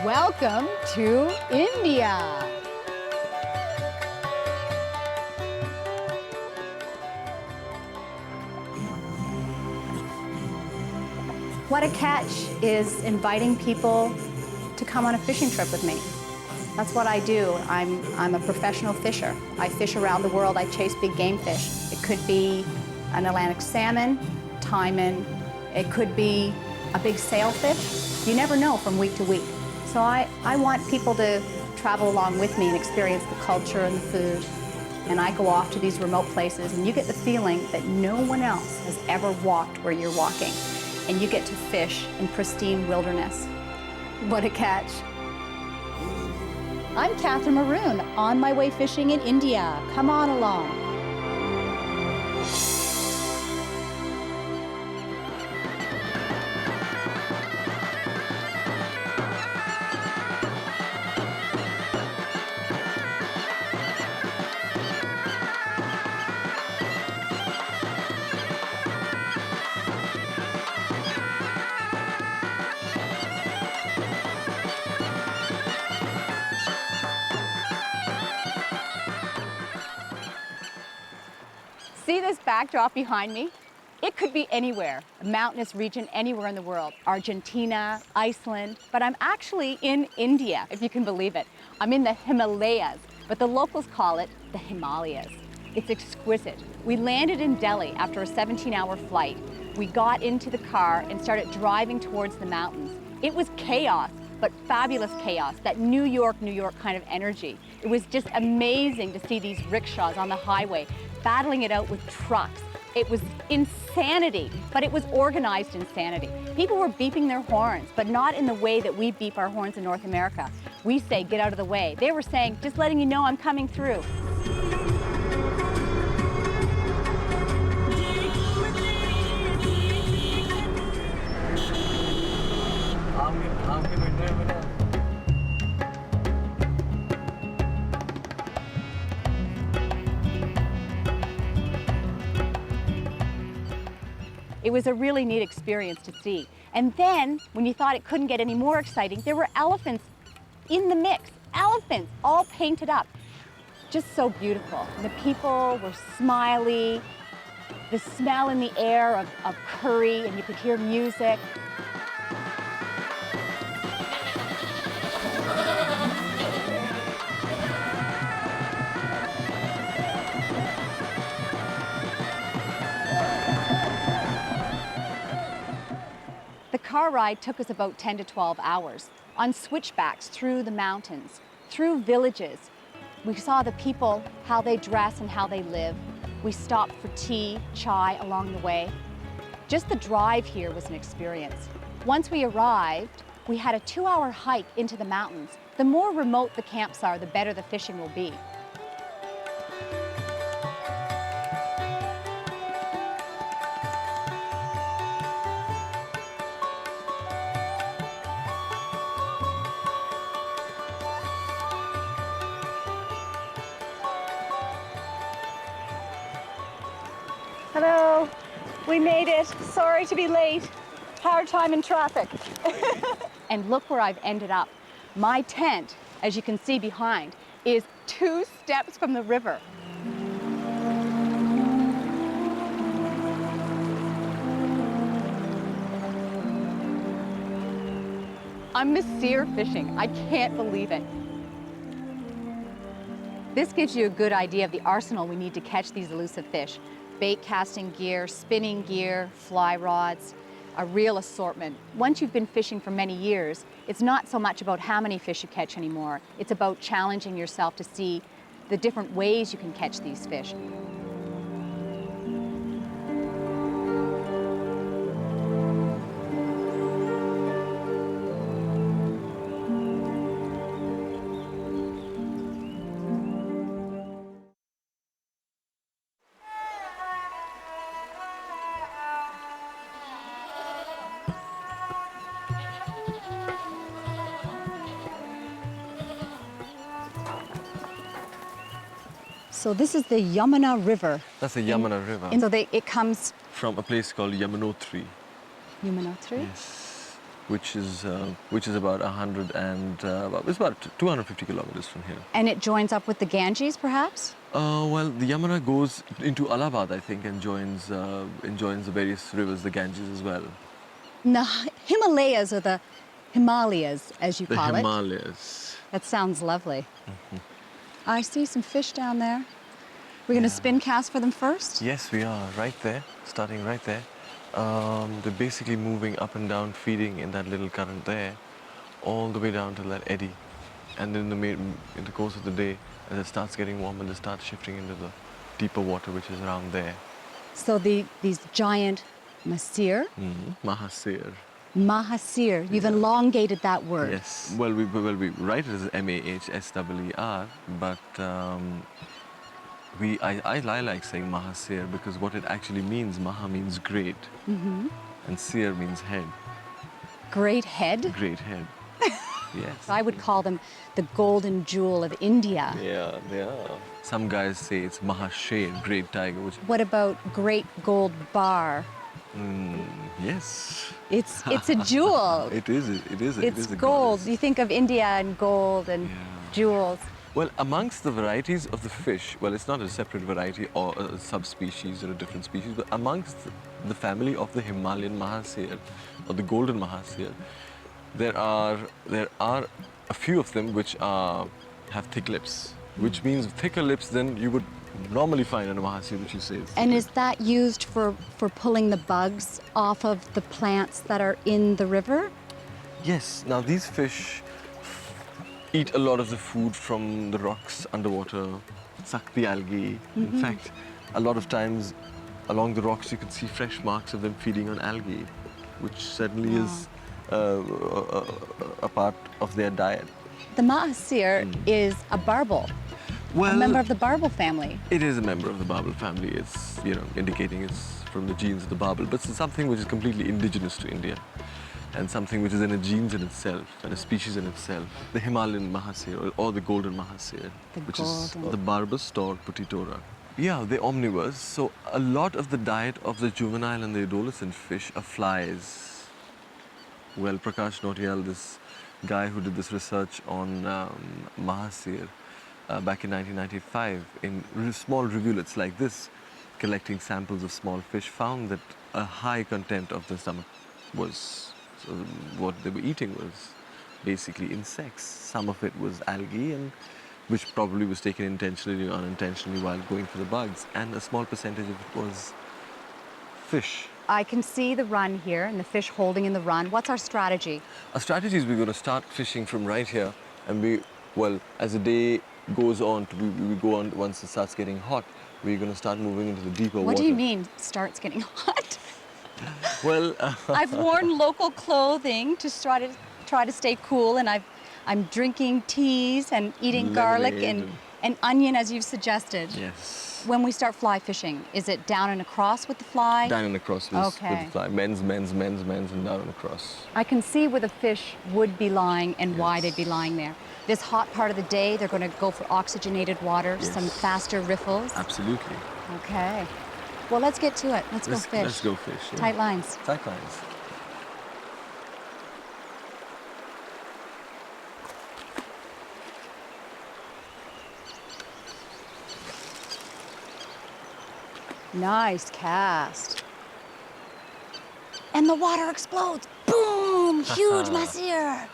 Welcome to India. What a Catch is inviting people to come on a fishing trip with me. That's what I do. I'm a professional fisher. I fish around the world. I chase big game fish. It could be an Atlantic salmon, taimen. It could be a big sailfish. You never know from week to week. So I want people to travel along with me and experience the culture and the food. And I go off to these remote places, and you get the feeling that no one else has ever walked where you're walking. And you get to fish in pristine wilderness. What a catch. I'm Kathryn Maroon, on my way fishing in India. Come on along. See this backdrop behind me? It could be anywhere, a mountainous region anywhere in the world, Argentina, Iceland, but I'm actually in India, if you can believe it. I'm in the Himalayas, but the locals call it the Himalayas. It's exquisite. We landed in Delhi after a 17-hour flight. We got into the car and started driving towards the mountains. It was chaos, but fabulous chaos, that New York kind of energy. It was just amazing to see these rickshaws on the highway, battling it out with trucks. It was insanity, but it was organized insanity. People were beeping their horns, but not in the way that we beep our horns in North America. We say, get out of the way. They were saying, just letting you know I'm coming through. It was a really neat experience to see. And then, when you thought it couldn't get any more exciting, there were elephants in the mix. Elephants, all painted up. Just so beautiful. The people were smiley, the smell in the air of curry, and you could hear music. The car ride took us about 10 to 12 hours on switchbacks through the mountains, through villages. We saw the people, how they dress and how they live. We stopped for tea, chai along the way. Just the drive here was an experience. Once we arrived, we had a 2-hour hike into the mountains. The more remote the camps are, the better the fishing will be. Hello, we made it. Sorry to be late. Hard time in traffic. And look where I've ended up. My tent, as you can see behind, is 2 steps from the river. I'm Mahseer fishing. I can't believe it. This gives you a good idea of the arsenal we need to catch these elusive fish. Bait casting gear, spinning gear, fly rods, a real assortment. Once you've been fishing for many years, it's not so much about how many fish you catch anymore. It's about challenging yourself to see the different ways you can catch these fish. So this is the Yamuna River. That's the Yamuna River. And so it comes from a place called Yamunotri. Yamunotri? Yes. which is about 250 kilometers from here. And it joins up with the Ganges, perhaps? Well, the Yamuna goes into Allahabad, I think, and joins the various rivers, the Ganges as well. The Himalayas, or the Himalayas, as you The call it. Himalayas. That sounds lovely. I see some fish down there. We're going to spin cast for them first? Yes, we are, right there, starting right there. They're basically moving up and down, feeding in that little current there, all the way down to that eddy. And then in the course of the day, as it starts getting warmer, they start shifting into the deeper water, which is around there. So these giant Mahseer? Mahseer. Mahseer. You've elongated that word. Yes. Well, we write it as Mahseer, but I like saying Mahseer because what it actually means, Maha means great, and Seer means head. Great head? Great head. Yes. I would call them the golden jewel of India. Yeah, they are. Some guys say it's Mahasher, great tiger. What about great gold bar? Yes. It's a jewel. It is. It's gold. You think of India and gold and jewels. Well, amongst the varieties of the fish, well, it's not a separate variety or a subspecies or a different species, but amongst the family of the Himalayan Mahseer or the golden Mahseer, there are a few of them which have thick lips, which means thicker lips than you would normally find in a Mahseer, which you say. And is that used for pulling the bugs off of the plants that are in the river? Yes. Now, these fish eat a lot of the food from the rocks underwater, suck the algae. In fact, a lot of times along the rocks you can see fresh marks of them feeding on algae, which certainly is a part of their diet. The Mahseer is a barbel, a member of the barbel family. It is a member of the barbel family. It's, indicating it's from the genes of the barbel, but it's something which is completely indigenous to India and something which is in a genes in itself and a species in itself. The Himalayan Mahseer or the golden Mahseer, which is the Barbus, storied, putitora. Yeah, they're omnivores. So a lot of the diet of the juvenile and the adolescent fish are flies. Well, Prakash Nautiyal, this guy who did this research on Mahseer back in 1995, in small rivulets like this, collecting samples of small fish, found that a high content of the stomach was, so what they were eating was basically insects. Some of it was algae, and which probably was taken intentionally or unintentionally while going for the bugs, and a small percentage of it was fish. I can see the run here and the fish holding in the run. What's our strategy? Our strategy is we're going to start fishing from right here, and as the day goes on, we go on once it starts getting hot, we're going to start moving into the deeper water. What do you mean, starts getting hot? Well, I've worn local clothing to try to stay cool, and I'm drinking teas and eating garlic and onion, as you've suggested. Yes. When we start fly fishing, is it down and across with the fly? Down and across with the fly. Men's, and down and across. I can see where the fish would be lying and why they'd be lying there. This hot part of the day, they're going to go for oxygenated water, some faster riffles. Absolutely. Okay. Well, let's get to it. Let's go fish. Let's go fish. Yeah. Tight lines. Tight lines. Nice cast. And the water explodes. Boom! Huge Mahseer.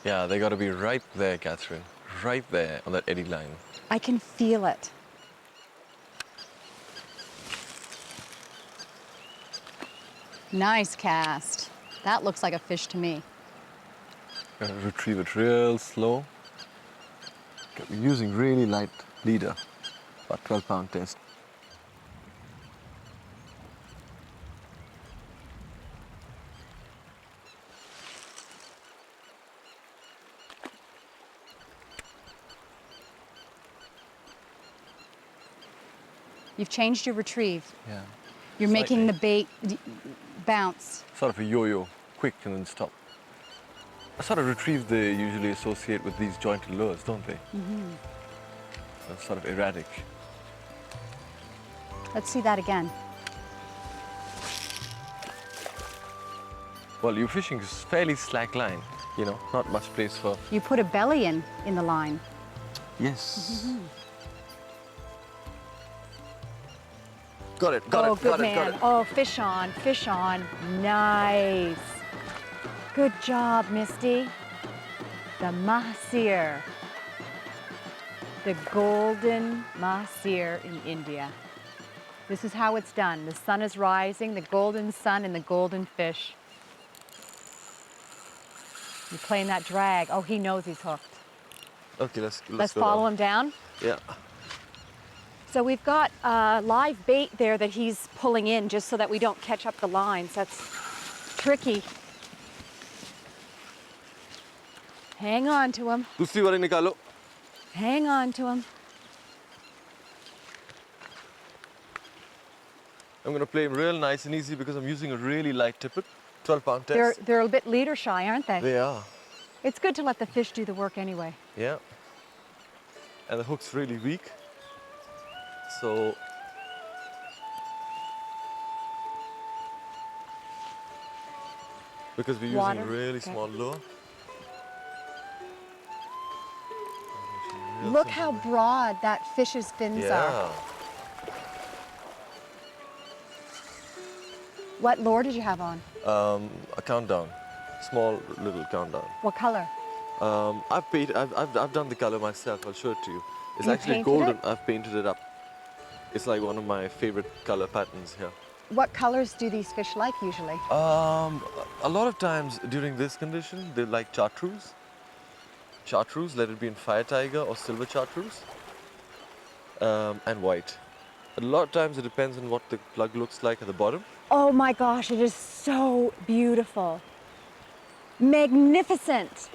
Yeah, they got to be right there, Kathryn. Right there on that eddy line. I can feel it. Nice cast. That looks like a fish to me. Gotta retrieve it real slow. Using really light leader, about 12-pound test. You've changed your retrieve. Yeah. You're making the bait bounce. Sort of a yo-yo, quick and then stop. A sort of retrieve they usually associate with these jointed lures, don't they? So it's sort of erratic. Let's see that again. Well, you're fishing fairly slack line, you know, not much place for... You put a belly in the line. Yes. Mm-hmm. Got it, got Oh, it, good got it, man. got it. Oh, fish on, fish on. Nice. Good job, Misty. The Mahseer. The golden Mahseer in India. This is how it's done. The sun is rising, the golden sun and the golden fish. You're playing that drag. Oh, he knows he's hooked. Okay, let's go Follow down. him down. Yeah. So we've got live bait there that he's pulling in just so that we don't catch up the lines. That's tricky. Hang on to him. दूसरी वाली निकालो. Hang on to him. I'm going to play him real nice and easy because I'm using a really light tippet, 12-pound test. They're a bit leader shy, aren't they? They are. It's good to let the fish do the work anyway. Yeah. And the hook's really weak. So because we're Water. using really Okay. small lure. Look how broad that fish's fins are. Yeah. What lure did you have on? A countdown, small little countdown. What color? I've done the color myself. I'll show it to you. It's You actually painted golden. it? I've painted it up. It's like one of my favorite color patterns here. What colors do these fish like usually? A lot of times during this condition, they like chartreuse. Chartreuse, let it be in fire tiger or silver chartreuse, and white. A lot of times it depends on what the plug looks like at the bottom. Oh my gosh, it is so beautiful. Magnificent.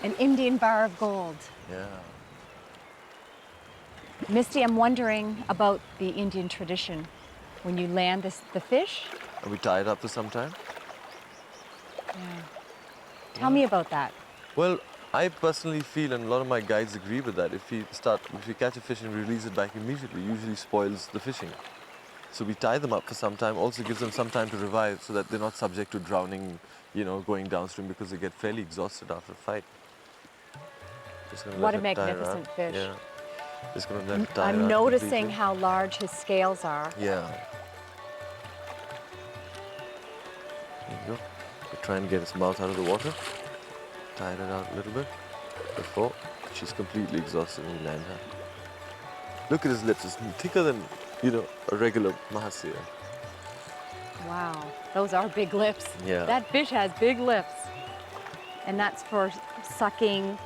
An Indian bar of gold. Yeah. Misty, I'm wondering about the Indian tradition. When you land the fish, And we tie it up for some time. tell me about that. Well, I personally feel, and a lot of my guides agree with that, if we catch a fish and release it back immediately, it usually spoils the fishing. So we tie them up for some time, also gives them some time to revive so that they're not subject to drowning, you know, going downstream because they get fairly exhausted after the fight. Just gonna What let a it tie magnificent around. fish. Yeah. Just gonna let it tie I'm around noticing completely. how large his scales are. Yeah. There you go. We try and get his mouth out of the water. Tie it out a little bit before she's completely exhausted and we land her. Look at his lips. It's thicker than, you know, a regular Mahseer. Wow, those are big lips. Yeah. That fish has big lips. And that's for sucking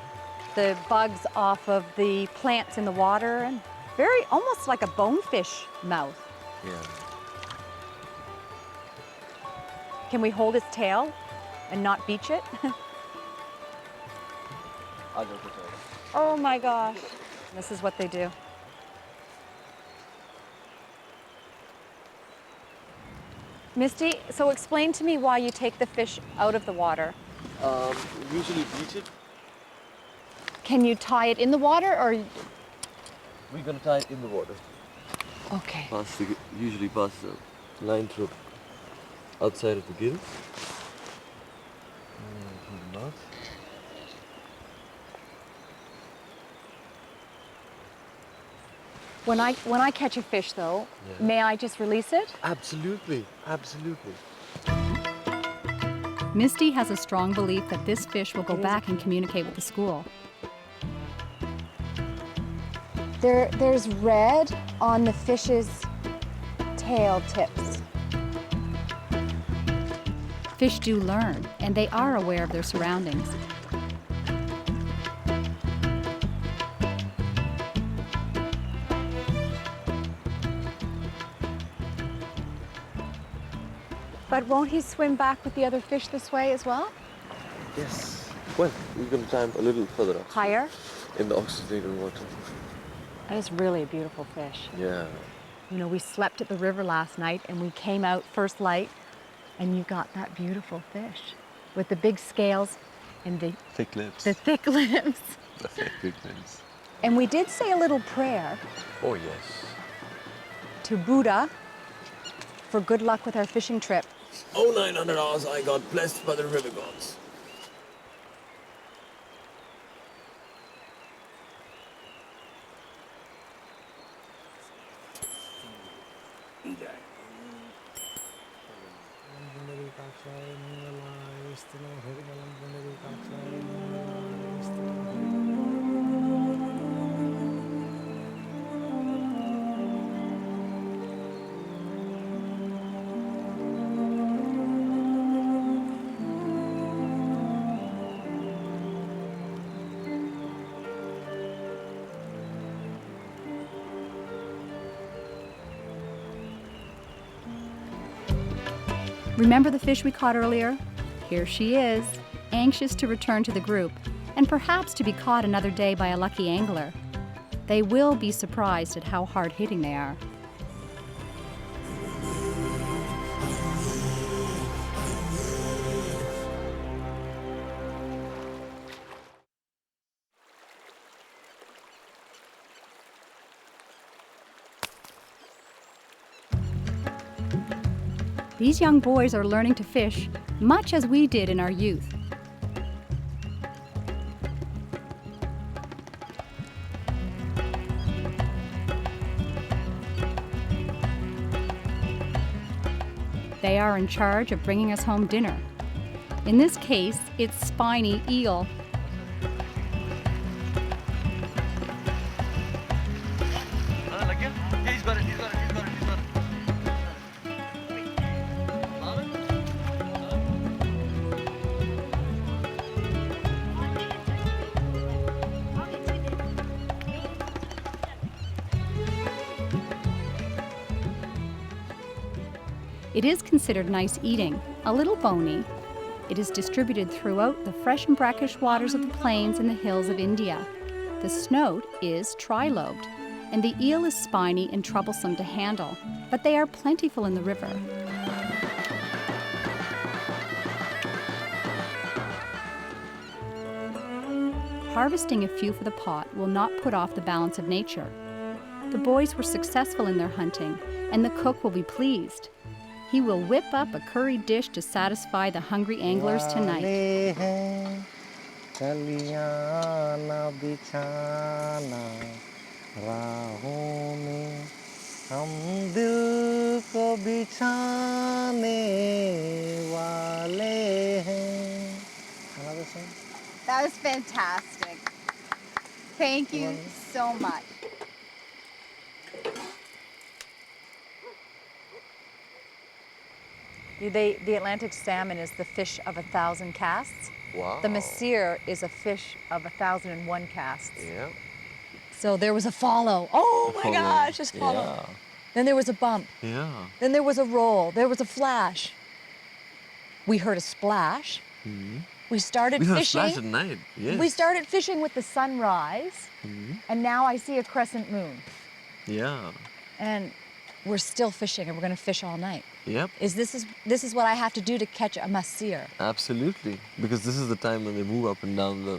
the bugs off of the plants in the water, and very, almost like a bonefish mouth. Yeah. Can we hold its tail and not beach it? Oh my gosh. This is what they do. Misty, so explain to me why you take the fish out of the water. Usually beach it. Can you tie it in the water or? We're gonna tie it in the water. Okay. Usually pass the line through outside of the gills. Through the mouth. When I catch a fish though, Yeah. may I just release it? Absolutely, absolutely. Misty has a strong belief that this fish will go back and communicate with the school. There's red on the fish's tail tips. Fish do learn, and they are aware of their surroundings. But won't he swim back with the other fish this way as well? Yes. Well, we're gonna tie him a little further up Higher? in the oxygenated water. That is really a beautiful fish. Yeah. You know, we slept at the river last night and we came out first light and you got that beautiful fish with the big scales and the Thick lips. thick lips. The thick lips. And we did say a little prayer Oh yes. to Buddha for good luck with our fishing trip. Oh, 900 hours I got blessed by the river gods. Remember the fish we caught earlier? Here she is, anxious to return to the group, and perhaps to be caught another day by a lucky angler. They will be surprised at how hard-hitting they are. These young boys are learning to fish much as we did in our youth. They are in charge of bringing us home dinner. In this case, it's spiny eel. He's got it. It is considered nice eating, a little bony. It is distributed throughout the fresh and brackish waters of the plains and the hills of India. The snout is trilobed, and the eel is spiny and troublesome to handle, but they are plentiful in the river. Harvesting a few for the pot will not put off the balance of nature. The boys were successful in their hunting, and the cook will be pleased. He will whip up a curry dish to satisfy the hungry anglers tonight. That was fantastic. Thank you so much. The Atlantic salmon is the fish of 1,000 casts. Wow. The Mahseer is a fish of 1,001 casts. Yeah. So there was a follow. Oh my Follow. gosh, just follow. Yeah. Then there was a bump. Yeah. Then there was a roll. There was a flash. We heard a splash. Mm-hmm. We started We heard a fishing. splash at night. Yes. We started fishing with the sunrise, Mm-hmm. and now I see a crescent moon. Yeah. And we're still fishing, and we're going to fish all night. Yep. This is what I have to do to catch a Mahseer. Absolutely. Because this is the time when they move up and down the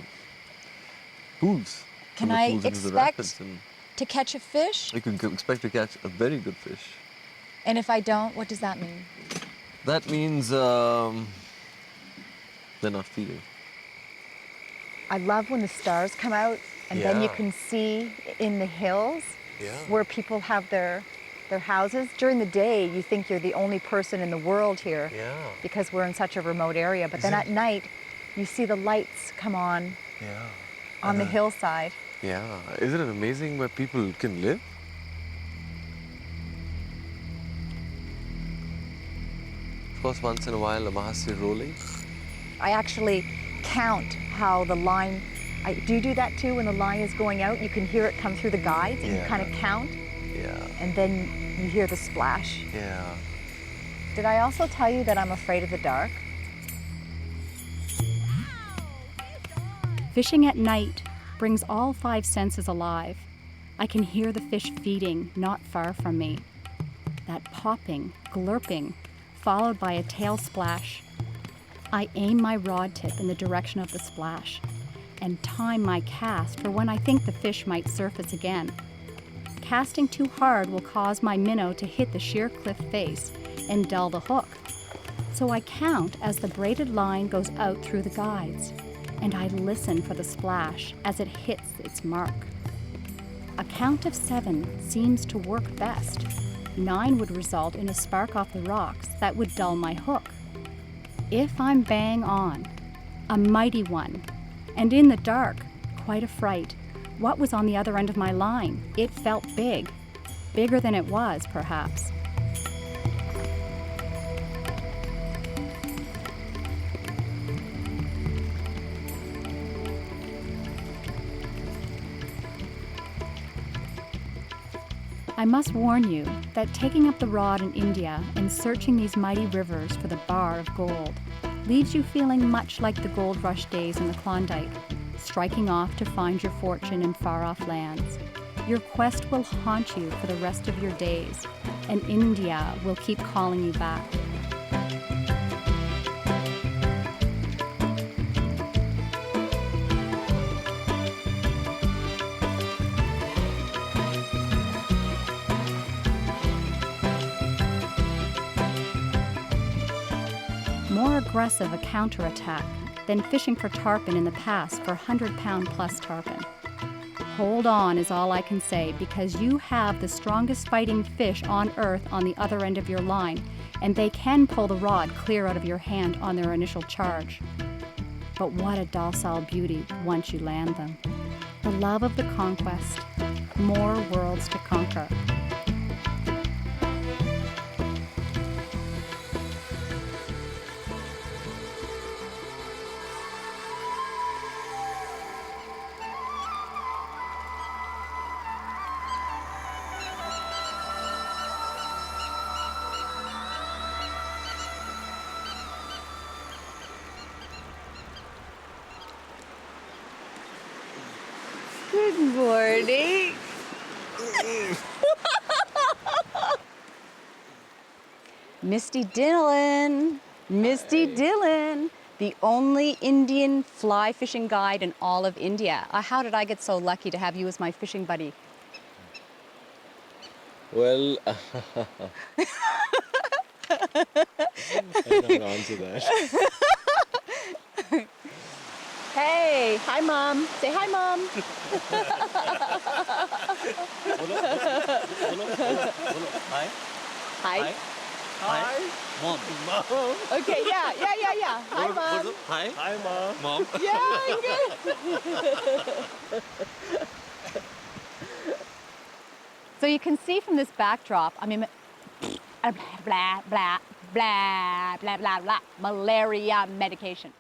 pools. Can From the I pools into the expect rapids, and to catch a fish? you can expect to catch a very good fish. And if I don't, what does that mean? That means they're not feeding. I love when the stars come out, and then you Yeah. can see in the hills Yeah. where people have their houses. During the day, you think you're the only person in the world here Yeah. because we're in such a remote area. But then at night, you see the lights come on Yeah. on the hillside. Yeah. Isn't it amazing where people can live? Of course, once in a while, a Mahseer rolling. I actually count how the line, do you do that too when the line is going out? You can hear it come through the guides and you Yeah. kind of count, Yeah. and then you hear the splash. Yeah. Did I also tell you that I'm afraid of the dark? Fishing at night brings all 5 senses alive. I can hear the fish feeding not far from me. That popping, glurping, followed by a tail splash. I aim my rod tip in the direction of the splash and time my cast for when I think the fish might surface again. Casting too hard will cause my minnow to hit the sheer cliff face and dull the hook. So I count as the braided line goes out through the guides, and I listen for the splash as it hits its mark. A count of 7 seems to work best. 9 would result in a spark off the rocks that would dull my hook. If I'm bang on, a mighty one, and in the dark, quite a fright. What was on the other end of my line? It felt big. Bigger than it was, perhaps. I must warn you that taking up the rod in India and searching these mighty rivers for the bar of gold leaves you feeling much like the gold rush days in the Klondike, striking off to find your fortune in far-off lands. Your quest will haunt you for the rest of your days, and India will keep calling you back. More aggressive a counterattack than fishing for tarpon in the past for 100-pound plus tarpon. Hold on is all I can say, because you have the strongest fighting fish on earth on the other end of your line, and they can pull the rod clear out of your hand on their initial charge. But what a docile beauty once you land them. The love of the conquest, more worlds to conquer. Good morning. Misty Dillon, the only Indian fly fishing guide in all of India. How did I get so lucky to have you as my fishing buddy? Well, I don't know answer that. Hey, hi Mom. Say hi Mom. Hi. Hi. Hi. Mom. Okay, yeah. Hi Mom. Hi. Hi, Mom. Mom. Yeah, good. So you can see from this backdrop, I mean, blah, blah, blah, blah, blah, blah, blah, malaria medication.